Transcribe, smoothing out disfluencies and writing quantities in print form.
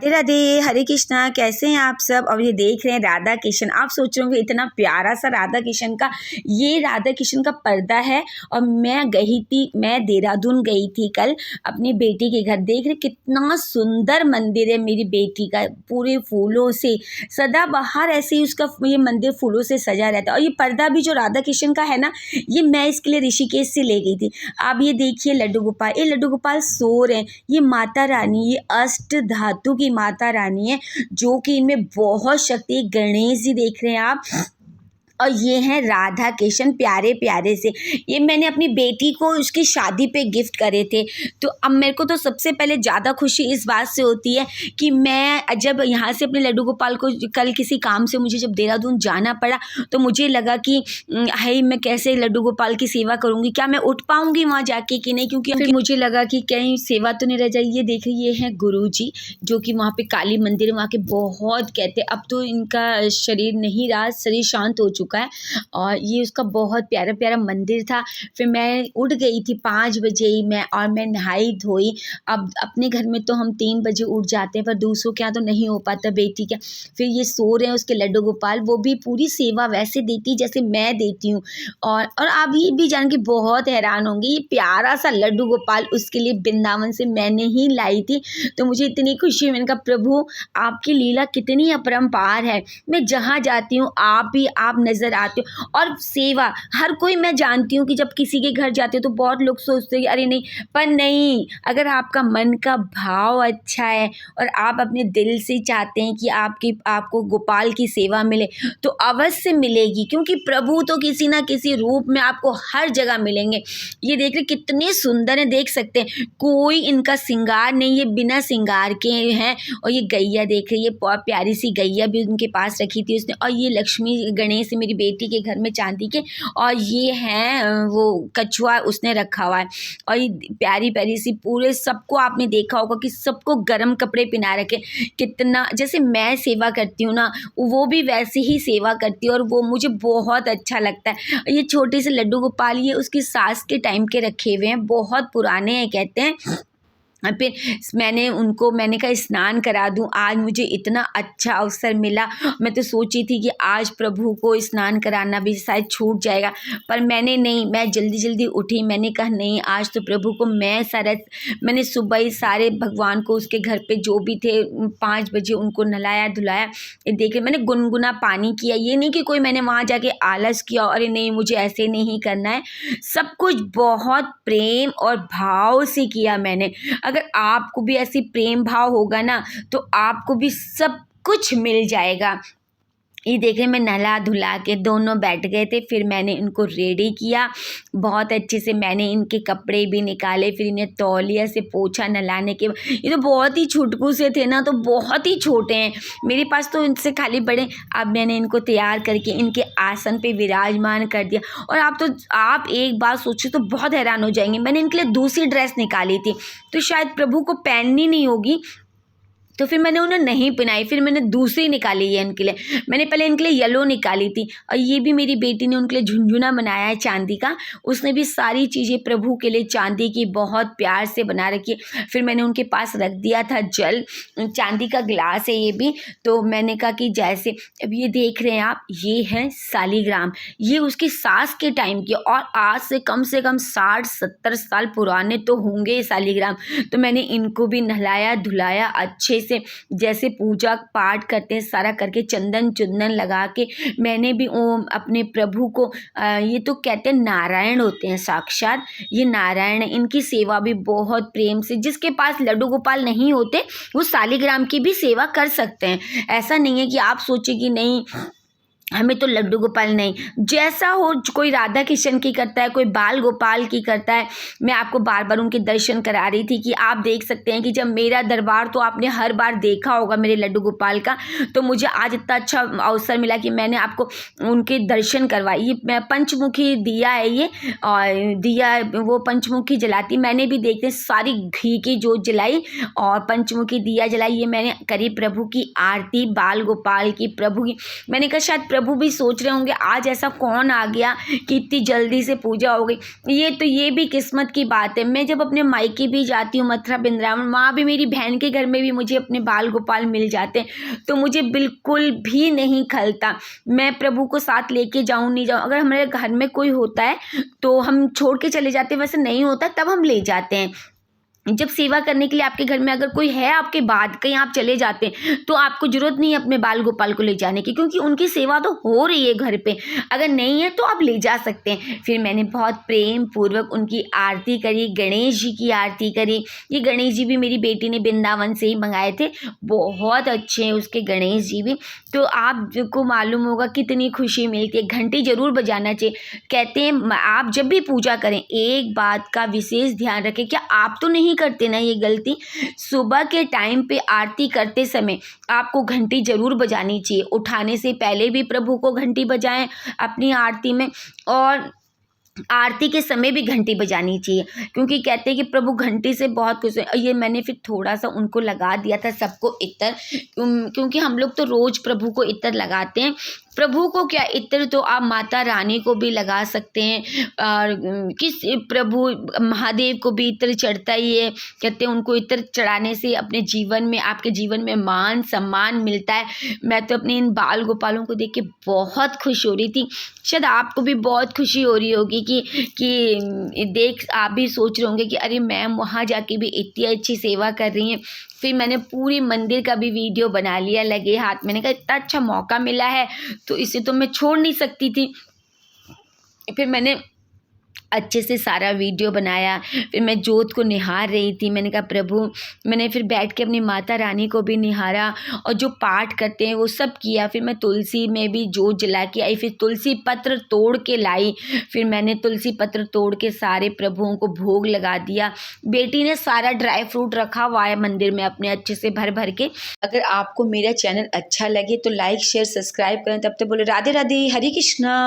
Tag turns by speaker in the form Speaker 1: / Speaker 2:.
Speaker 1: राधे राधे, हरे कृष्णा। कैसे हैं आप सब। और ये देख रहे हैं राधा कृष्ण। आप सोच रहे होंगे इतना प्यारा सा राधा कृष्ण का, ये राधा कृष्ण का पर्दा है। और मैं देहरादून गई थी कल अपनी बेटी के घर। देख रहे कितना सुंदर मंदिर है मेरी बेटी का, पूरे फूलों से सदा बहार ऐसे ही उसका ये मंदिर फूलों से सजा रहता है। और ये पर्दा भी जो राधा कृष्ण का है ना, ये मैं इसके लिए ऋषिकेश से ले गई थी। आप ये देखिए लड्डू गोपाल, ये लड्डू गोपाल सो रहे हैं। ये माता रानी, ये अष्ट धातु की माता रानी है जो कि इनमें बहुत शक्ति है। गणेश जी देख रहे हैं आप, और ये हैं राधा कृष्ण प्यारे प्यारे से। ये मैंने अपनी बेटी को उसकी शादी पे गिफ्ट करे थे। तो अब मेरे को तो सबसे पहले ज़्यादा खुशी इस बात से होती है कि मैं जब यहाँ से अपने लड्डू गोपाल को कल किसी काम से मुझे जब देहरादून जाना पड़ा, तो मुझे लगा कि हाय मैं कैसे लड्डू गोपाल की सेवा करूँगी, क्या मैं उठ पाऊँगी वहाँ जाके कि नहीं, क्योंकि फिर मुझे लगा कि कहीं सेवा तो नहीं रह जाएगी। ये देखिए ये हैं गुरु जी जो कि वहाँ पे काली मंदिर है, वहाँ के बहुत कहते हैं। अब तो इनका शरीर नहीं रहा, शरीर शांत हो चुका है। और ये उसका बहुत प्यारा प्यारा मंदिर था। फिर मैं उठ गई थी 5 बजे ही मैं नहाई धोई। अब अपने घर में तो हम 3 बजे उठ जाते हैं, पर दूसरों के यहाँ तो नहीं हो पाता बेटी क्या। फिर ये सो रहे हैं उसके लड्डू गोपाल, वो भी पूरी सेवा वैसे देती जैसे मैं देती हूँ। और आप ये भी जान के बहुत हैरान होंगे, ये प्यारा सा लड्डू गोपाल उसके लिए वृंदावन से मैंने ही लाई थी। तो मुझे इतनी खुशी है। मैंने कहा प्रभु आपकी लीला कितनी अपरंपार है। मैं जहाँ जाती हूँ आप नज़र आते हो। और सेवा हर कोई, मैं जानती हूँ कि जब किसी के घर जाते हो तो बहुत लोग सोचते हैं कि अरे नहीं, पर नहीं, अगर आपका मन का भाव अच्छा है और आप अपने दिल से चाहते हैं कि आपको गोपाल की सेवा मिले तो अवश्य मिलेगी, क्योंकि प्रभु तो किसी ना किसी रूप में आपको हर जगह मिलेंगे। ये देख रहे कितने सुंदर हैं, देख सकते हैं कोई इनका श्रृंगार नहीं, ये बिना श्रृंगार के हैं। और ये गैया देख रही है, बहुत प्यारी सी गैया भी उनके पास रखी थी उसने। और ये लक्ष्मी गणेश मेरी बेटी के घर में चांदी के, और ये हैं वो कछुआ उसने रखा हुआ है। और ये प्यारी प्यारी सी, पूरे सबको आपने देखा होगा कि सबको गर्म कपड़े पहना रखे। कितना जैसे मैं सेवा करती हूँ ना, वो भी वैसे ही सेवा करती है और वो मुझे बहुत अच्छा लगता है। ये छोटे से लड्डू गोपाल ये उसकी सास के टाइम के रखे हुए हैं, बहुत पुराने हैं कहते हैं। फिर मैंने कहा स्नान करा दूं। आज मुझे इतना अच्छा अवसर मिला, मैं तो सोची थी कि आज प्रभु को स्नान कराना भी शायद छूट जाएगा, पर मैं जल्दी जल्दी उठी। मैंने कहा नहीं, आज तो प्रभु को मैंने सुबह ही सारे भगवान को उसके घर पे जो भी थे 5 बजे उनको नहलाया धुलाया। देखे मैंने गुनगुना पानी किया, ये नहीं कि कोई मैंने वहाँ जाके आलस किया, अरे नहीं मुझे ऐसे नहीं करना है। सब कुछ बहुत प्रेम और भाव से किया मैंने। अगर आपको भी ऐसी प्रेम भाव होगा ना तो आपको भी सब कुछ मिल जाएगा। ये देखें मैं नहला धुला के दोनों बैठ गए थे। फिर मैंने इनको रेडी किया बहुत अच्छे से, मैंने इनके कपड़े भी निकाले, फिर इन्हें तौलिया से पोछा नहलाने के। ये तो बहुत ही छुटकू से थे ना, तो बहुत ही छोटे हैं मेरे पास, तो इनसे खाली बड़े। अब मैंने इनको तैयार करके इनके आसन पे विराजमान कर दिया। और आप एक बात सोचिए तो बहुत हैरान हो जाएंगे, मैंने इनके लिए दूसरी ड्रेस निकाली थी तो शायद प्रभु को पहननी नहीं होगी, तो फिर मैंने उन्हें नहीं पहनाई। फिर मैंने दूसरी निकाली है इनके लिए। मैंने पहले इनके लिए येलो निकाली थी, और ये भी मेरी बेटी ने उनके लिए झुनझुना बनाया है चांदी का। उसने भी सारी चीज़ें प्रभु के लिए चांदी की बहुत प्यार से बना रखी है। फिर मैंने उनके पास रख दिया था जल, चांदी का गिलास है ये भी। तो मैंने कहा कि जैसे अब ये देख रहे हैं आप, ये है सालीग्राम, ये उसकी सास के टाइम की, और आज से कम 60-70 साल पुराने तो होंगे ये सालीग्राम। तो मैंने इनको भी नहलाया धुलाया अच्छे से, जैसे पूजा पाठ करते हैं सारा करके, चंदन चुंदन लगा के। मैंने भी अपने प्रभु को ये तो कहते हैं नारायण होते हैं साक्षात, ये नारायण है, इनकी सेवा भी बहुत प्रेम से। जिसके पास लड्डू गोपाल नहीं होते वो सालीग्राम की भी सेवा कर सकते हैं। ऐसा नहीं है कि आप सोचिए कि नहीं हमें तो लड्डू गोपाल नहीं, जैसा हो, कोई राधा कृष्ण की करता है, कोई बाल गोपाल की करता है। मैं आपको बार बार उनके दर्शन करा रही थी कि आप देख सकते हैं कि जब मेरा दरबार तो आपने हर बार देखा होगा मेरे लड्डू गोपाल का, तो मुझे आज इतना अच्छा अवसर मिला कि मैंने आपको उनके दर्शन करवाए। ये पंचमुखी दिया है ये, और दिया वो पंचमुखी जलाती, मैंने भी देखते सारी घी की जोत जलाई और पंचमुखी दिया जलाई। ये मैंने करी प्रभु की आरती, बाल गोपाल की, प्रभु की। मैंने कहा शायद प्रभु भी सोच रहे होंगे आज ऐसा कौन आ गया कि इतनी जल्दी से पूजा हो गई। ये भी किस्मत की बात है। मैं जब अपने मायके भी जाती हूँ मथुरा वृंदावन, वहाँ भी मेरी बहन के घर में भी मुझे अपने बाल गोपाल मिल जाते हैं, तो मुझे बिल्कुल भी नहीं खलता मैं प्रभु को साथ लेके जाऊँ नहीं जाऊँ। अगर हमारे घर में कोई होता है तो हम छोड़ के चले जाते हैं, वैसे नहीं होता तब हम ले जाते हैं। जब सेवा करने के लिए आपके घर में अगर कोई है आपके बाद कहीं आप चले जाते हैं तो आपको ज़रूरत नहीं है अपने बाल गोपाल को ले जाने की, क्योंकि उनकी सेवा तो हो रही है घर पे। अगर नहीं है तो आप ले जा सकते हैं। फिर मैंने बहुत प्रेम पूर्वक उनकी आरती करी, गणेश जी की आरती करी। ये गणेश जी भी मेरी बेटी ने वृंदावन से ही मंगाए थे, बहुत अच्छे हैं उसके गणेश जी भी। तो आपको मालूम होगा कितनी खुशी मिलती है। घंटी ज़रूर बजाना चाहिए। कहते हैं आप जब भी पूजा करें एक बात का विशेष ध्यान रखें, क्या आप तो नहीं करते ना ये गलती, सुबह के टाइम पे आरती करते समय आपको घंटी जरूर बजानी चाहिए। उठाने से पहले भी प्रभु को घंटी बजाएं अपनी आरती में, और आरती के समय भी घंटी बजानी चाहिए, क्योंकि कहते हैं कि प्रभु घंटी से बहुत खुश है। ये मैंने फिर थोड़ा सा उनको लगा दिया था सबको इत्र, क्योंकि हम लोग तो रोज़ प्रभु को इत्र लगाते हैं। प्रभु को क्या इत्र तो आप माता रानी को भी लगा सकते हैं, और किस प्रभु महादेव को भी इत्र चढ़ता ही है। कहते हैं उनको इत्र चढ़ाने से अपने जीवन में आपके जीवन में मान सम्मान मिलता है। मैं तो अपने इन बाल गोपालों को देख के बहुत खुश हो रही थी, शायद आपको भी बहुत खुशी हो रही होगी कि देख आप भी सोच रहे होंगे कि अरे मैम वहाँ जाके भी इतनी अच्छी सेवा कर रही हैं। फिर मैंने पूरी मंदिर का भी वीडियो बना लिया लगे हाथ। मैंने कहा इतना अच्छा मौका मिला है तो इसे तो मैं छोड़ नहीं सकती थी। फिर मैंने अच्छे से सारा वीडियो बनाया। फिर मैं जोत को निहार रही थी। मैंने कहा प्रभु, मैंने फिर बैठ के अपनी माता रानी को भी निहारा और जो पाठ करते हैं वो सब किया। फिर मैं तुलसी में भी जोत जला के आई, फिर तुलसी पत्र तोड़ के लाई। फिर मैंने तुलसी पत्र तोड़ के सारे प्रभुओं को भोग लगा दिया। बेटी ने सारा ड्राई फ्रूट रखा हुआ है मंदिर में अपने अच्छे से भर भर के। अगर आपको मेरा चैनल अच्छा लगे तो लाइक शेयर सब्सक्राइब करें। तब तक बोले राधे राधे, हरे कृष्णा।